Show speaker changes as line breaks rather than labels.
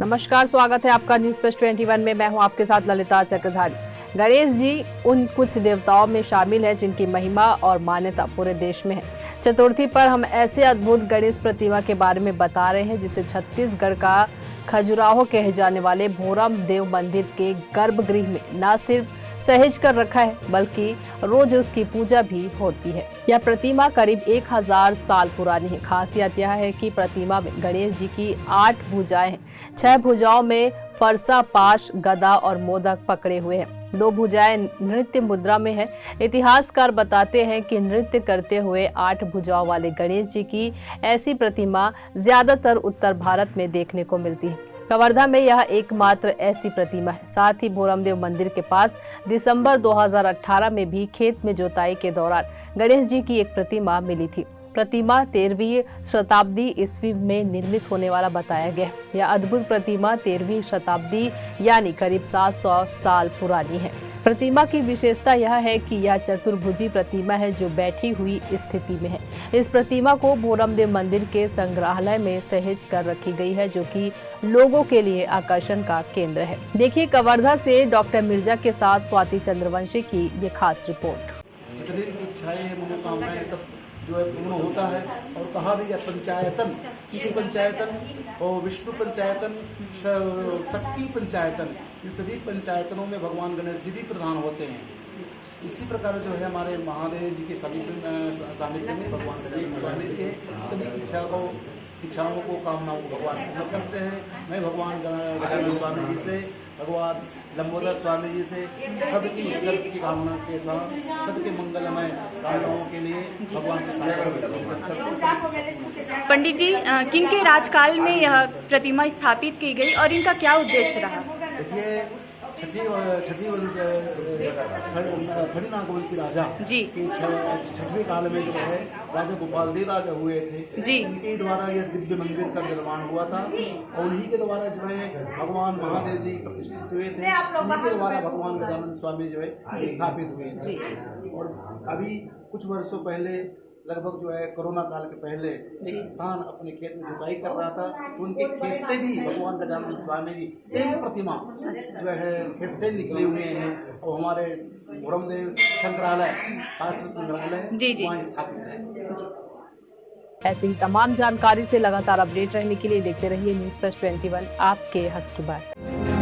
नमस्कार, स्वागत है आपका न्यूज प्लस 21 में। मैं हूं आपके साथ ललिता चक्रधारी। गणेश जी उन कुछ देवताओं में शामिल है जिनकी महिमा और मान्यता पूरे देश में है। चतुर्थी पर हम ऐसे अद्भुत गणेश प्रतिमा के बारे में बता रहे हैं जिसे छत्तीसगढ़ का खजुराहो कहे जाने वाले भोरम देव मंदिर के गर्भगृह में न सिर्फ सहेज कर रखा है बल्कि रोज उसकी पूजा भी होती है। यह प्रतिमा करीब 1000 साल पुरानी है। खासियत यह है कि प्रतिमा में गणेश जी की 8 भुजाएं हैं। 6 भुजाओं में फरसा, पाश, गदा और मोदक पकड़े हुए हैं। 2 भुजाएं नृत्य मुद्रा में है। इतिहासकार बताते हैं कि नृत्य करते हुए 8 भुजाओं वाले गणेश जी की ऐसी प्रतिमा ज्यादातर उत्तर भारत में देखने को मिलती है। कवर्धा में यह एकमात्र ऐसी प्रतिमा है। साथ ही भोरमदेव मंदिर के पास दिसंबर 2018 में भी खेत में जोताई के दौरान गणेश जी की एक प्रतिमा मिली थी। प्रतिमा 13वीं शताब्दी ईस्वी में निर्मित होने वाला बताया गया। यह अद्भुत प्रतिमा 13वीं शताब्दी यानी करीब 700 साल पुरानी है। प्रतिमा की विशेषता यह है कि यह चतुर्भुजी प्रतिमा है जो बैठी हुई स्थिति में है। इस प्रतिमा को भोरमदेव मंदिर के संग्रहालय में सहेज कर रखी गई है जो कि लोगों के लिए आकर्षण का केंद्र है। देखिए कवर्धा से डॉक्टर मिर्जा के साथ स्वाति चंद्रवंशी की ये खास रिपोर्ट।
जितनी भी इच्छाएं मनोकामनाएं सब जो है पूर्ण होता है। और कहा भी है पंचायतन, शिव पंचायतन और विष्णु पंचायतन, शक्ति पंचायतन, इन सभी पंचायतनों में भगवान गणेश जी भी प्रधान होते हैं। इसी प्रकार जो है हमारे महादेव जी के सभी सानिध्य में भगवान गणेश स्वामी के सभी इच्छाओं को कामनाओं को भगवान पूर्ण करते हैं। मैं भगवान गणेश स्वामी जी से, भगवान लंबोदर स्वामी जी से सबकी दर्श की कामना के साथ सबके मंगलमय कामनाओं के लिए भगवान से
पंडित जी, किन के राजकाल में यह प्रतिमा स्थापित की गई और इनका क्या उद्देश्य रहा?
देखिए छठी नागवंशी राजा
जी
के 6वें काल में जो है राजा गोपाल देव राजा हुए थे
जी।
इनके द्वारा यह दिव्य मंदिर का निर्माण हुआ था और उन्हीं के द्वारा जो है भगवान महादेव जी प्रतिष्ठित हुए थे। उन्हीं के द्वारा भगवान गजानन स्वामी जो है स्थापित हुए थे। और अभी कुछ वर्षों पहले लगभग जो है कोरोना काल के पहले एक किसान अपने खेत में जुताई कर रहा था तो उनके खेत से भी भगवान गजानन स्वामी जी सेम प्रतिमा जो है खेत से निकले हुए हैं और हमारे भोरमदेव संग्रहालय वहाँ स्थापित है।
ऐसी ही तमाम जानकारी से लगातार अपडेट रहने के लिए देखते रहिए न्यूज प्लस 21, आपके हक की बात।